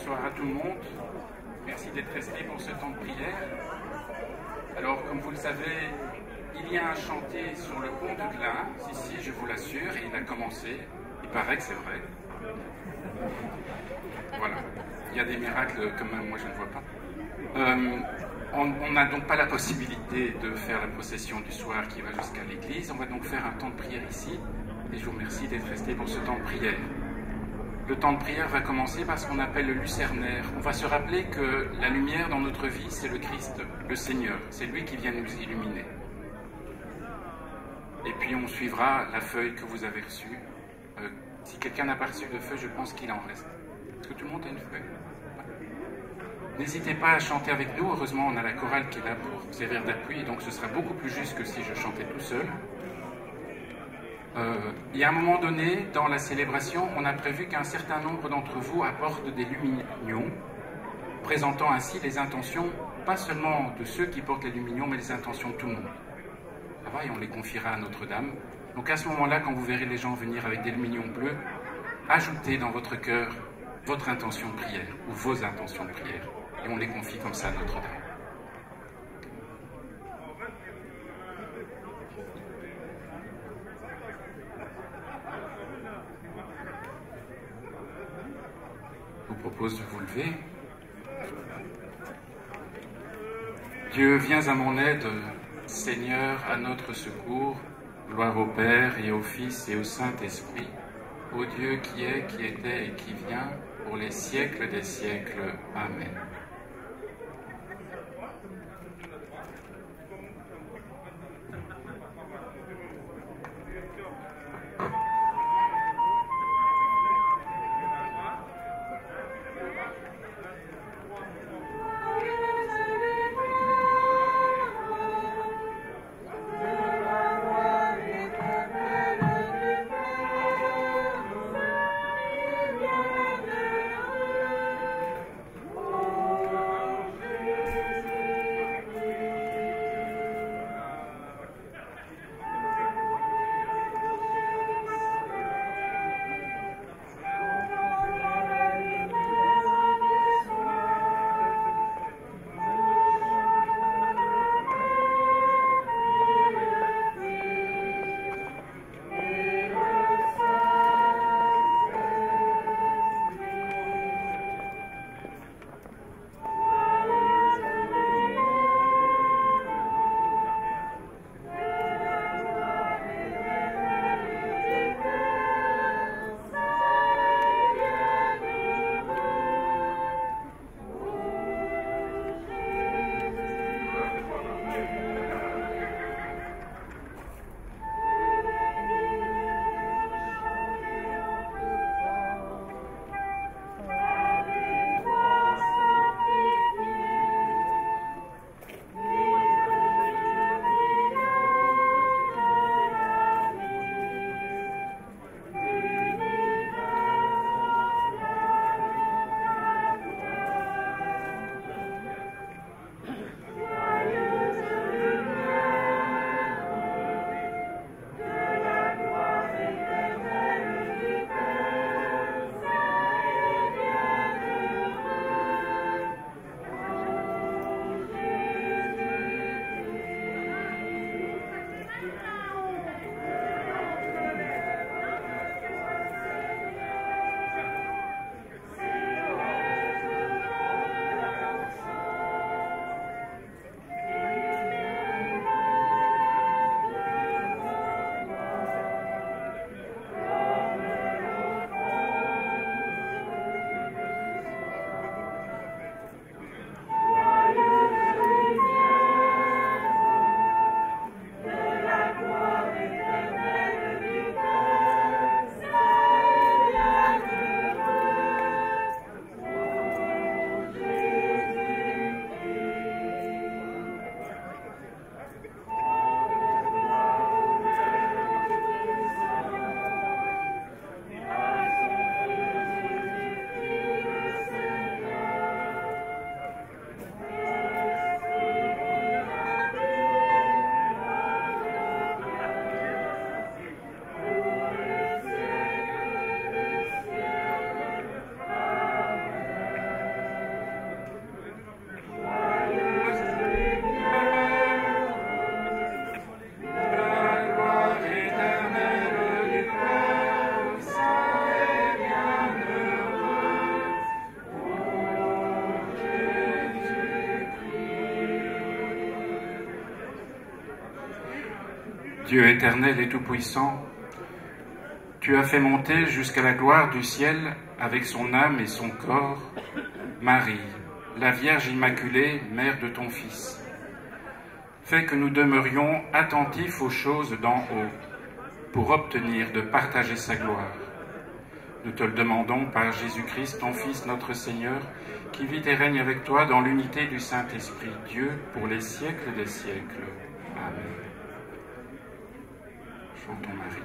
bonsoir à tout le monde. Merci d'être resté pour ce temps de prière. Alors, comme vous le savez, il y a un chantier sur le pont de Glun, ici, je vous l'assure, et il a commencé. Il paraît que c'est vrai. Voilà. Il y a des miracles comme moi je ne vois pas. On n'a donc pas la possibilité de faire la procession du soir qui va jusqu'à l'église. On va donc faire un temps de prière ici. Et je vous remercie d'être resté pour ce temps de prière. Le temps de prière va commencer par ce qu'on appelle le lucernaire. On va se rappeler que la lumière dans notre vie, c'est le Christ, le Seigneur. C'est lui qui vient nous illuminer. Et puis on suivra la feuille que vous avez reçue. Si quelqu'un n'a pas reçu de feuille, je pense qu'il en reste. Est-ce que tout le monde a une feuille? N'hésitez pas à chanter avec nous. Heureusement, on a la chorale qui est là pour servir d'appui. Donc ce sera beaucoup plus juste que si je chantais tout seul. Il y a un moment donné, dans la célébration, on a prévu qu'un certain nombre d'entre vous apportent des luminions, présentant ainsi les intentions, pas seulement de ceux qui portent les luminions, mais les intentions de tout le monde. Ça va, et on les confiera à Notre-Dame. Donc à ce moment-là, quand vous verrez les gens venir avec des luminions bleus, ajoutez dans votre cœur votre intention de prière, ou vos intentions de prière, et on les confie comme ça à Notre-Dame. Je vous propose de vous lever. Dieu, viens à mon aide, Seigneur, à notre secours. Gloire au Père et au Fils et au Saint-Esprit, au Dieu qui est, qui était et qui vient, pour les siècles des siècles. Amen. Oh Dieu éternel et tout-puissant, tu as fait monter jusqu'à la gloire du ciel avec son âme et son corps Marie, la Vierge Immaculée, mère de ton Fils. Fais que nous demeurions attentifs aux choses d'en haut pour obtenir de partager sa gloire. Nous te le demandons par Jésus-Christ, ton Fils, notre Seigneur, qui vit et règne avec toi dans l'unité du Saint-Esprit, Dieu, pour les siècles des siècles. Amen. Chantons Marie.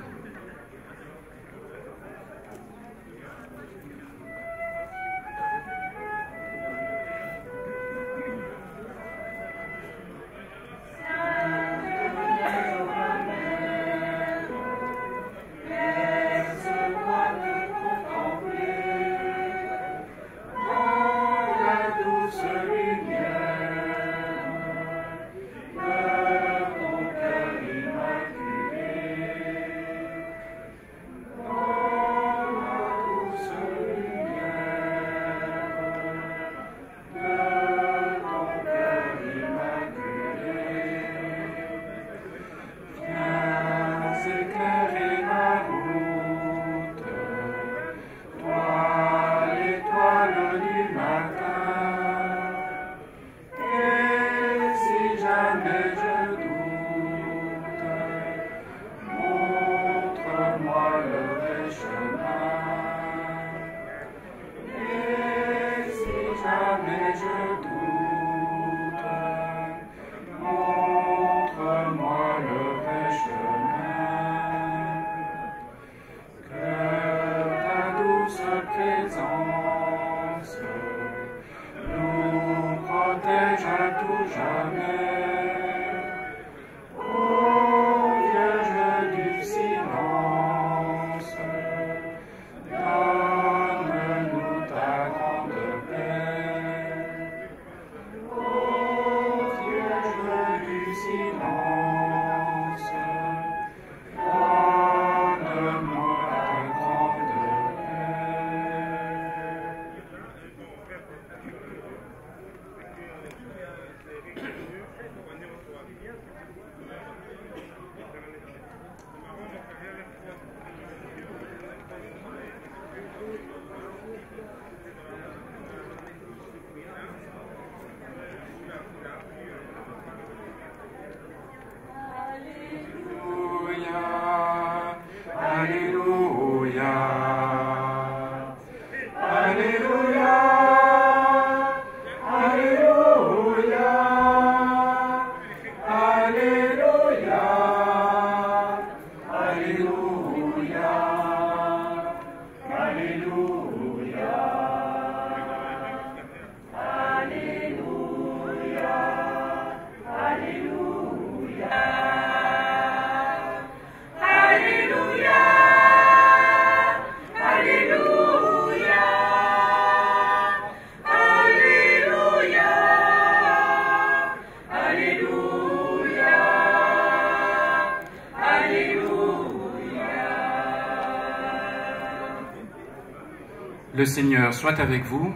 Le Seigneur soit avec vous.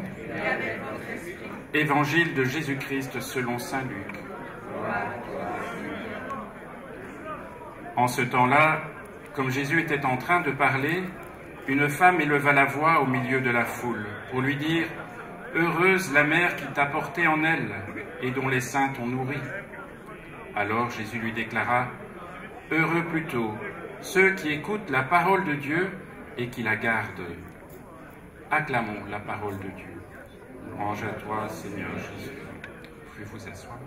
Évangile de Jésus-Christ selon saint Luc. En ce temps-là, comme Jésus était en train de parler, une femme éleva la voix au milieu de la foule pour lui dire « Heureuse la mère qui t'a porté en elle et dont les seins t'ont nourri. » Alors Jésus lui déclara « Heureux plutôt ceux qui écoutent la parole de Dieu et qui la gardent. » Acclamons la parole de Dieu. Louange à toi, Seigneur Jésus. Vous pouvez vous asseoir.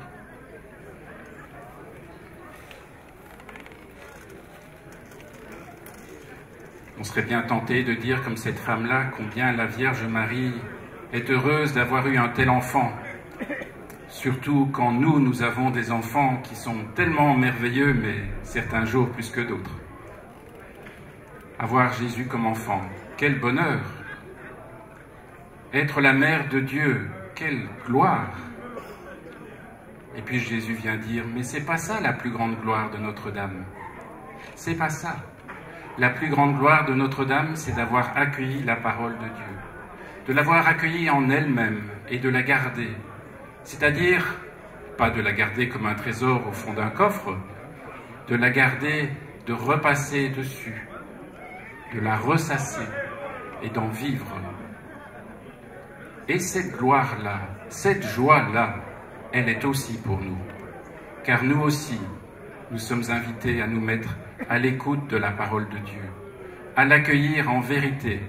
On serait bien tenté de dire, comme cette femme-là, combien la Vierge Marie est heureuse d'avoir eu un tel enfant. Surtout quand nous avons des enfants qui sont tellement merveilleux, mais certains jours plus que d'autres. Avoir Jésus comme enfant, quel bonheur! Être la mère de Dieu, quelle gloire! Et puis Jésus vient dire, mais c'est pas ça la plus grande gloire de Notre-Dame. C'est pas ça. La plus grande gloire de Notre-Dame, c'est d'avoir accueilli la parole de Dieu, de l'avoir accueillie en elle-même et de la garder. C'est-à-dire, pas de la garder comme un trésor au fond d'un coffre, de la garder, de repasser dessus, de la ressasser et d'en vivre. Et cette gloire-là, cette joie-là, elle est aussi pour nous. Car nous aussi, nous sommes invités à nous mettre à l'écoute de la parole de Dieu, à l'accueillir en vérité,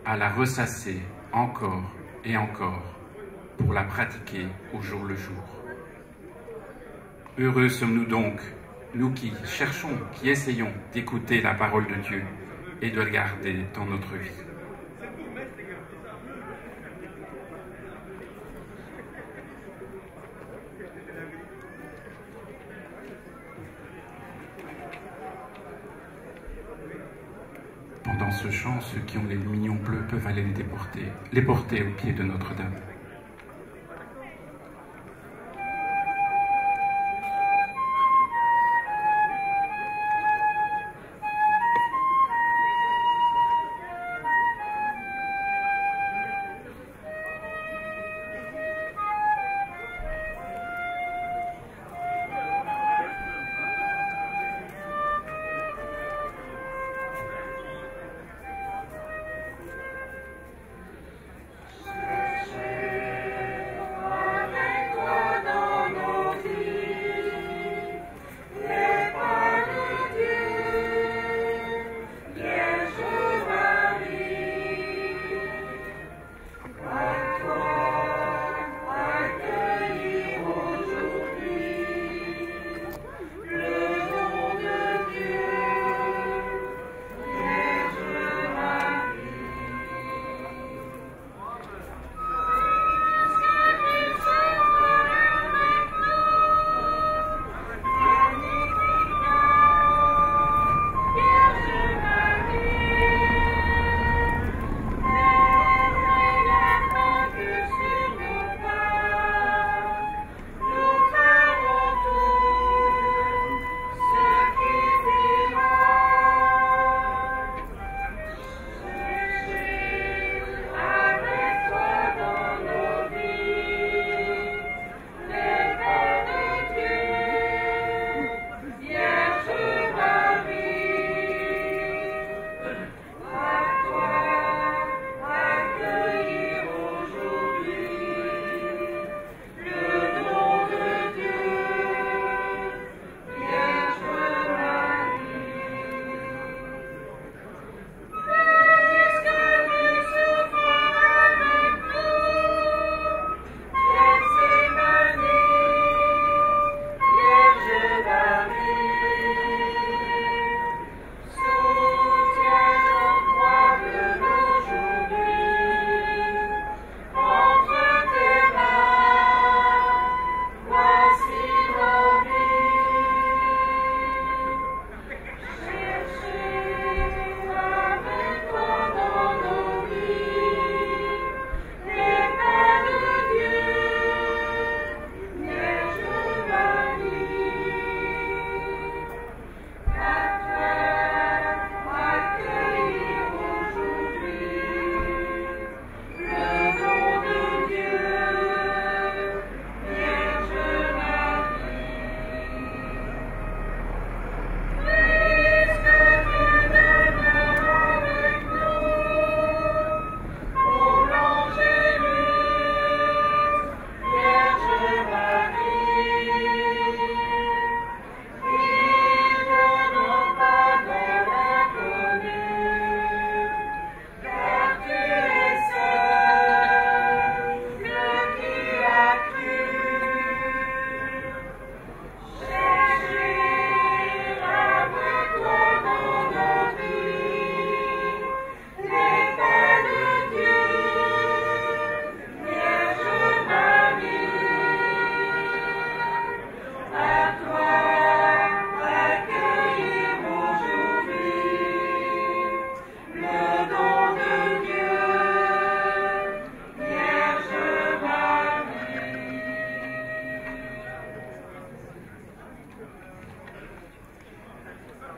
à la ressasser encore et encore, pour la pratiquer au jour le jour. Heureux sommes-nous donc, nous qui cherchons, qui essayons d'écouter la parole de Dieu et de la garder dans notre vie. Pendant ce chant, ceux qui ont les lumignons bleus peuvent aller les porter au pied de Notre-Dame.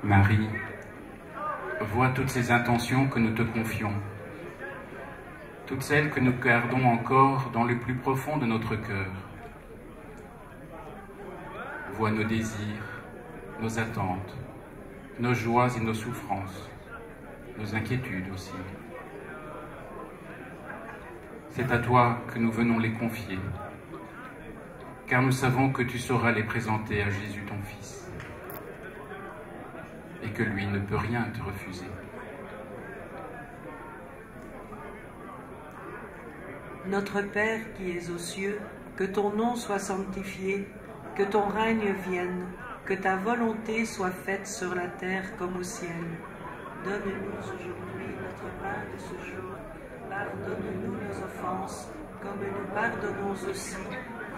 Marie, vois toutes ces intentions que nous te confions, toutes celles que nous gardons encore dans le plus profond de notre cœur. Vois nos désirs, nos attentes, nos joies et nos souffrances, nos inquiétudes aussi. C'est à toi que nous venons les confier, car nous savons que tu sauras les présenter à Jésus ton Fils, et que lui ne peut rien te refuser. Notre Père qui es aux cieux, que ton nom soit sanctifié, que ton règne vienne, que ta volonté soit faite sur la terre comme au ciel. Donne-nous aujourd'hui notre pain de ce jour. Pardonne-nous nos offenses, comme nous pardonnons aussi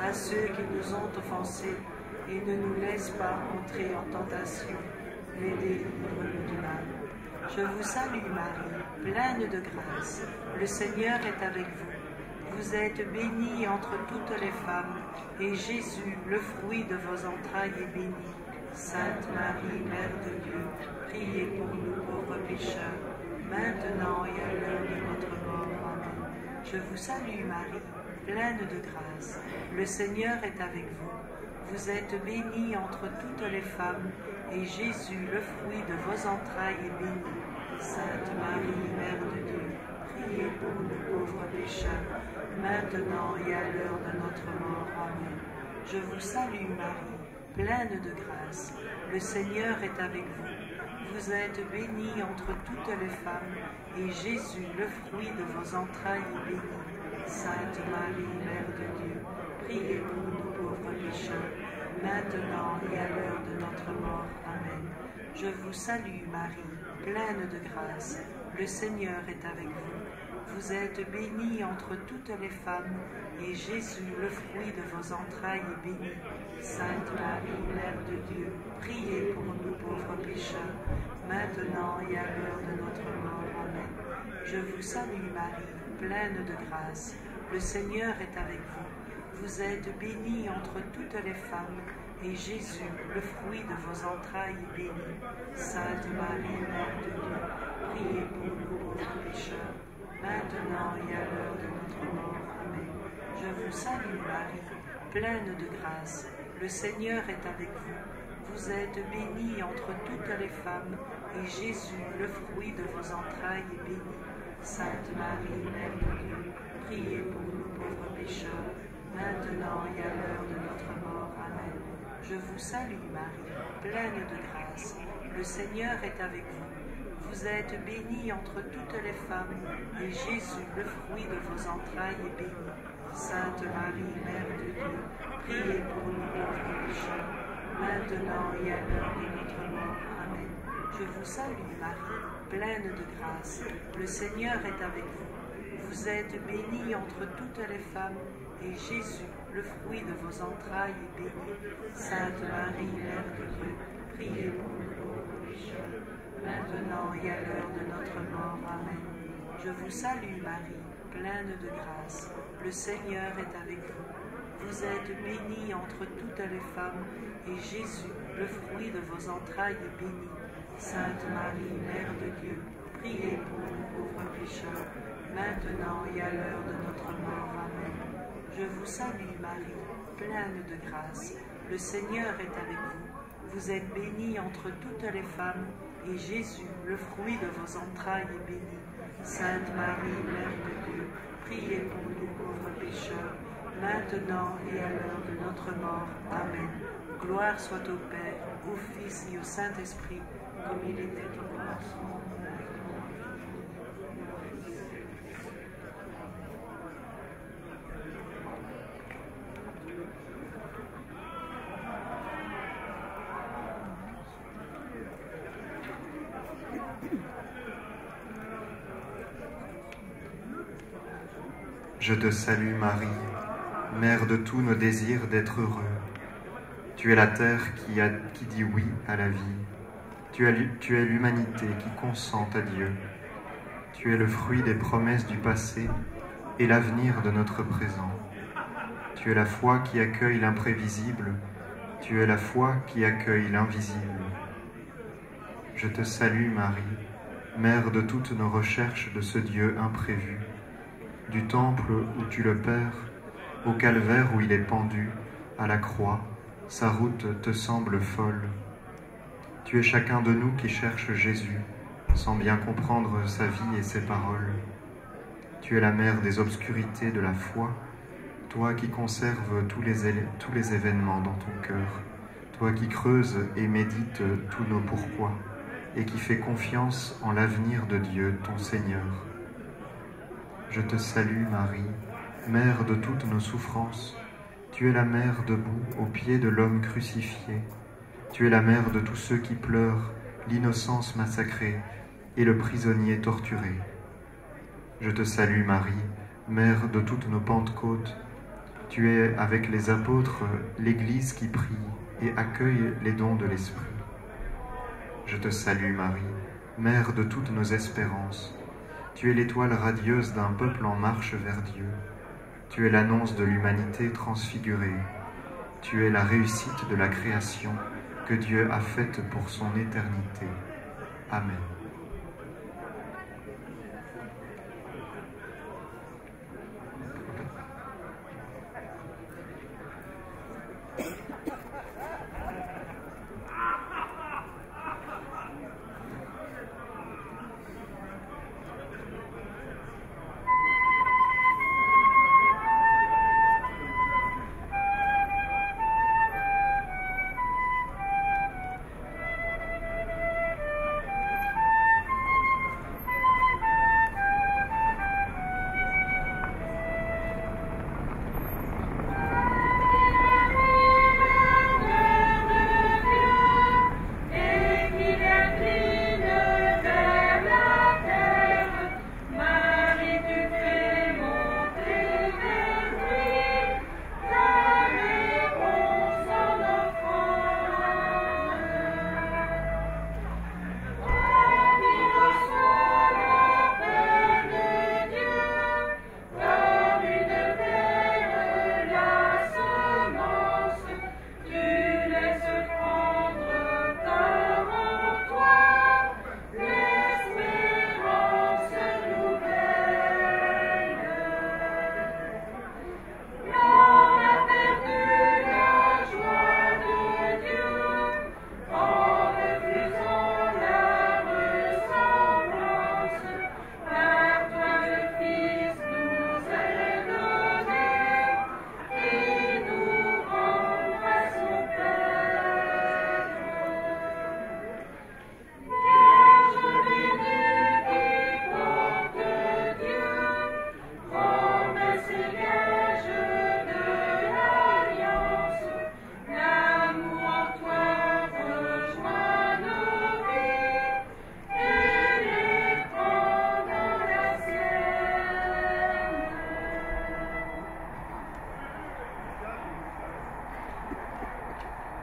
à ceux qui nous ont offensés, et ne nous laisse pas entrer en tentation, mais délivre-nous du mal. Je vous salue Marie, pleine de grâce, le Seigneur est avec vous. Vous êtes bénie entre toutes les femmes, et Jésus, le fruit de vos entrailles, est béni. Sainte Marie, Mère de Dieu, priez pour nous pauvres pécheurs, maintenant et à l'heure de notre mort. Amen. Je vous salue Marie, pleine de grâce, le Seigneur est avec vous. Vous êtes bénie entre toutes les femmes, et Jésus, le fruit de vos entrailles, est béni. Sainte Marie, Mère de Dieu, priez pour nous pauvres pécheurs, maintenant et à l'heure de notre mort. Amen. Je vous salue Marie, pleine de grâce, le Seigneur est avec vous. Vous êtes bénie entre toutes les femmes, et Jésus, le fruit de vos entrailles, est béni. Sainte Marie, Mère de Dieu, priez pour nous pauvres pécheurs, maintenant et à l'heure de notre mort. Amen. Je vous salue Marie, pleine de grâce, le Seigneur est avec vous. Vous êtes bénie entre toutes les femmes, et Jésus, le fruit de vos entrailles, est béni. Sainte Marie, Mère de Dieu, priez pour nous pauvres pécheurs, maintenant et à l'heure de notre mort. Amen. Je vous salue Marie, pleine de grâce, le Seigneur est avec vous. Vous êtes bénie entre toutes les femmes, et Jésus, le fruit de vos entrailles, est béni. Sainte Marie, Mère de Dieu, priez pour nous pauvres pécheurs, maintenant et à l'heure de notre mort. Amen. Je vous salue Marie, pleine de grâce, le Seigneur est avec vous. Vous êtes bénie entre toutes les femmes, et Jésus, le fruit de vos entrailles, est béni. Sainte Marie, Mère de Dieu, priez pour nous pauvres pécheurs, maintenant et à l'heure de notre mort. Amen. Je vous salue Marie, pleine de grâce, le Seigneur est avec vous. Vous êtes bénie entre toutes les femmes, et Jésus, le fruit de vos entrailles, est béni. Sainte Marie, Mère de Dieu, priez pour nous pauvres pécheurs, maintenant et à l'heure de notre mort. Amen. Je vous salue Marie, pleine de grâce, le Seigneur est avec vous. Vous êtes bénie entre toutes les femmes, et Jésus, le fruit de vos entrailles, est béni. Sainte Marie, Mère de Dieu, priez pour nous pauvres pécheurs, maintenant et à l'heure de notre mort. Amen. Je vous salue Marie, pleine de grâce, le Seigneur est avec vous. Vous êtes bénie entre toutes les femmes, et Jésus, le fruit de vos entrailles, est béni. Sainte Marie, Mère de Dieu, priez pour nous pauvres pécheurs, maintenant et à l'heure de notre mort. Amen. Je vous salue Marie, pleine de grâce, le Seigneur est avec vous. Vous êtes bénie entre toutes les femmes, et Jésus, le fruit de vos entrailles, est béni. Sainte Marie, Mère de Dieu, priez pour nous pauvres pécheurs, maintenant et à l'heure de notre mort. Amen. Gloire soit au Père, au Fils et au Saint-Esprit, comme il était au commencement. Je te salue Marie, mère de tous nos désirs d'être heureux. Tu es la terre qui dit oui à la vie. Tu es l'humanité qui consent à Dieu. Tu es le fruit des promesses du passé et l'avenir de notre présent. Tu es la foi qui accueille l'imprévisible. Tu es la foi qui accueille l'invisible. Je te salue Marie, mère de toutes nos recherches de ce Dieu imprévu. Du temple où tu le perds, au calvaire où il est pendu, à la croix, sa route te semble folle. Tu es chacun de nous qui cherche Jésus, sans bien comprendre sa vie et ses paroles. Tu es la mère des obscurités de la foi, toi qui conserves tous les événements dans ton cœur, toi qui creuses et médites tous nos pourquoi, et qui fais confiance en l'avenir de Dieu, ton Seigneur. Je te salue, Marie, mère de toutes nos souffrances. Tu es la mère debout au pied de l'homme crucifié. Tu es la mère de tous ceux qui pleurent l'innocence massacrée et le prisonnier torturé. Je te salue, Marie, mère de toutes nos Pentecôtes. Tu es avec les apôtres l'Église qui prie et accueille les dons de l'Esprit. Je te salue, Marie, mère de toutes nos espérances. Tu es l'étoile radieuse d'un peuple en marche vers Dieu. Tu es l'annonce de l'humanité transfigurée. Tu es la réussite de la création que Dieu a faite pour son éternité. Amen.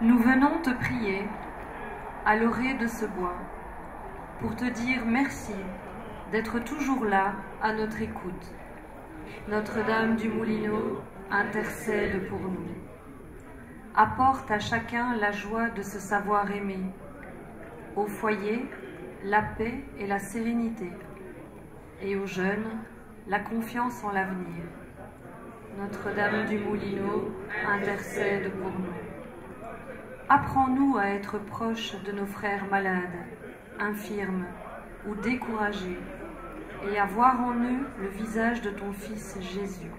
Nous venons te prier à l'orée de ce bois pour te dire merci d'être toujours là à notre écoute. Notre-Dame du Moulineau intercède pour nous. Apporte à chacun la joie de se savoir aimé. Au foyer, la paix et la sérénité. Et aux jeunes, la confiance en l'avenir. Notre-Dame du Moulineau intercède pour nous. Apprends-nous à être proches de nos frères malades, infirmes ou découragés, et à voir en eux le visage de ton Fils Jésus.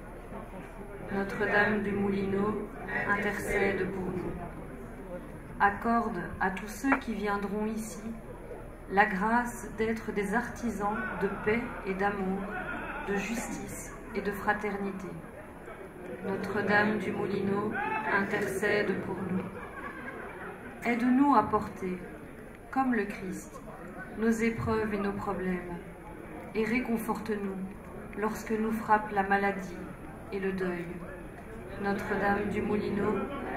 Notre-Dame du Moulineau intercède pour nous. Accorde à tous ceux qui viendront ici la grâce d'être des artisans de paix et d'amour, de justice et de fraternité. Notre-Dame du Moulineau intercède pour nous. Aide-nous à porter, comme le Christ, nos épreuves et nos problèmes, et réconforte-nous lorsque nous frappe la maladie et le deuil. Notre-Dame du Moulineau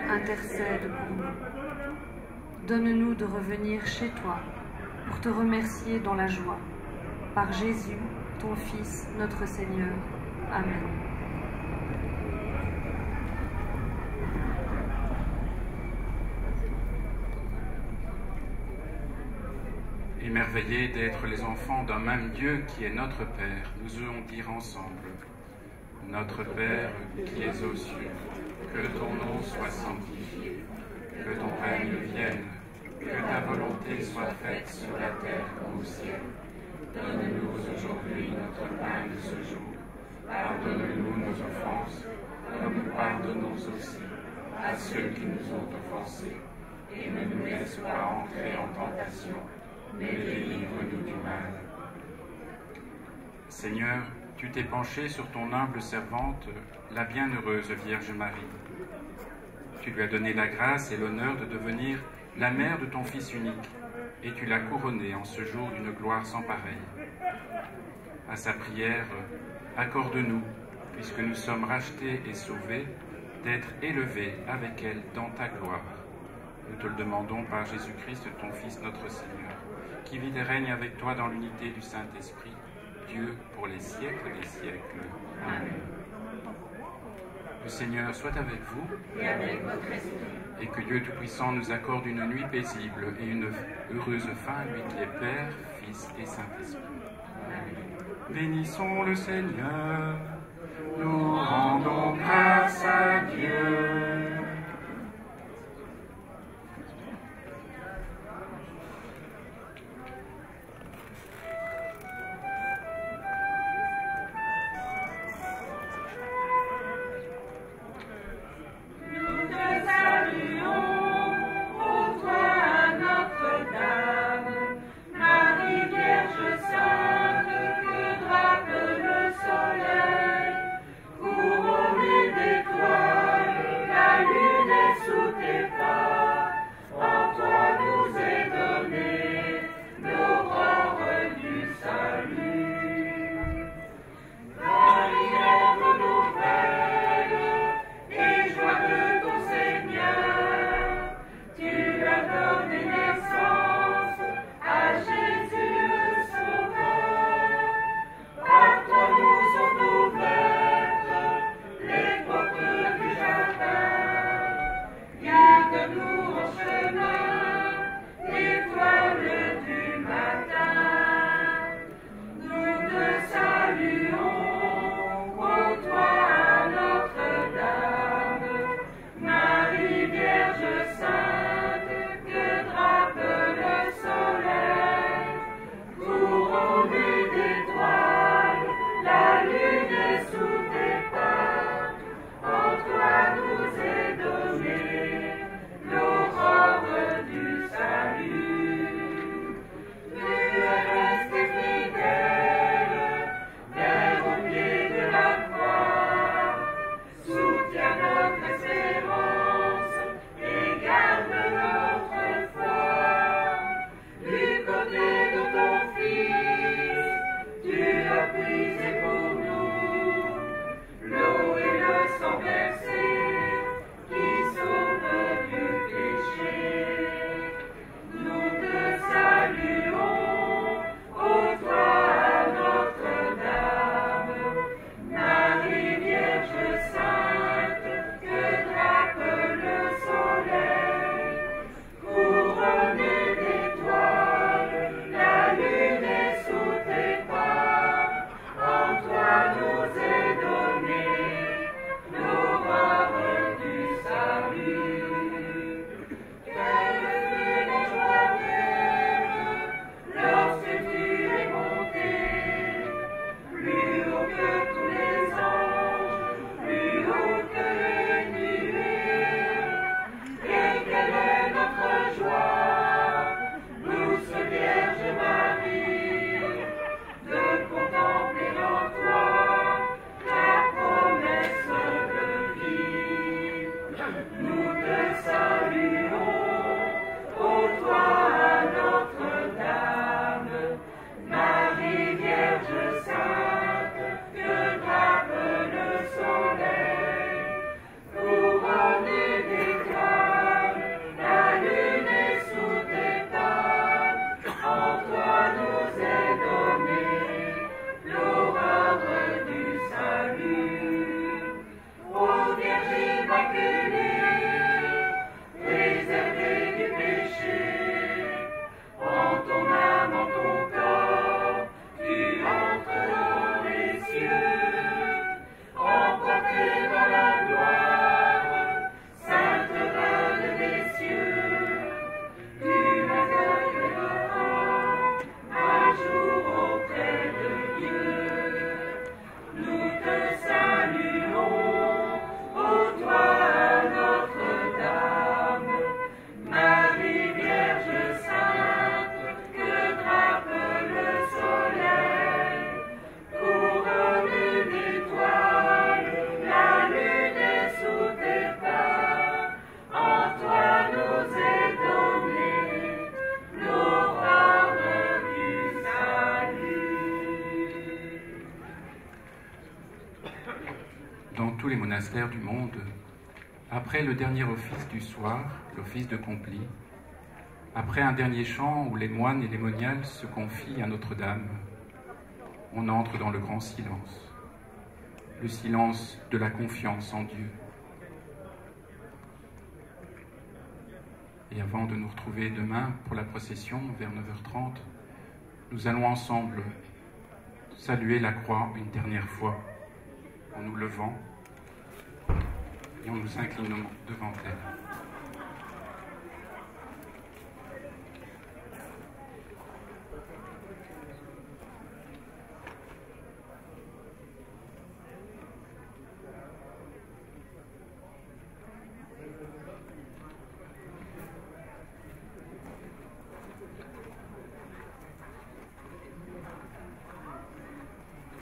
intercède pour nous. Donne-nous de revenir chez toi pour te remercier dans la joie. Par Jésus, ton Fils, notre Seigneur. Amen. Émerveillés d'être les enfants d'un même Dieu qui est notre Père, nous allons dire ensemble: Notre Père qui es aux cieux, que ton nom soit sanctifié, que ton règne vienne, Que ta volonté soit faite sur la terre comme au ciel. Donne-nous aujourd'hui notre pain de ce jour. Pardonne-nous nos offenses, comme nous pardonnons aussi à ceux qui nous ont offensés. Et ne nous laisse pas entrer en tentation, mais délivre-nous du mal. Seigneur, tu t'es penché sur ton humble servante, la bienheureuse Vierge Marie. Tu lui as donné la grâce et l'honneur de devenir la mère de ton Fils unique, et tu l'as couronnée en ce jour d'une gloire sans pareille. À sa prière, accorde-nous, puisque nous sommes rachetés et sauvés, d'être élevés avec elle dans ta gloire. Nous te le demandons par Jésus-Christ, ton Fils, notre Seigneur, qui vit et règne avec toi dans l'unité du Saint-Esprit, Dieu pour les siècles des siècles. Amen. Le Seigneur soit avec vous Et avec votre esprit. et que Dieu Tout-Puissant nous accorde une nuit paisible et une heureuse fin, lui qui est Père, Fils et Saint-Esprit. Bénissons le Seigneur, nous rendons grâce à Dieu. Couronnée d'étoiles, la dans tous les monastères du monde, après le dernier office du soir, l'office de Complis, après un dernier chant où les moines et les moniales se confient à Notre-Dame, on entre dans le grand silence, le silence de la confiance en Dieu. Et avant de nous retrouver demain pour la procession, vers 9h30, nous allons ensemble saluer la croix une dernière fois, en nous levant et en nous inclinant devant elle.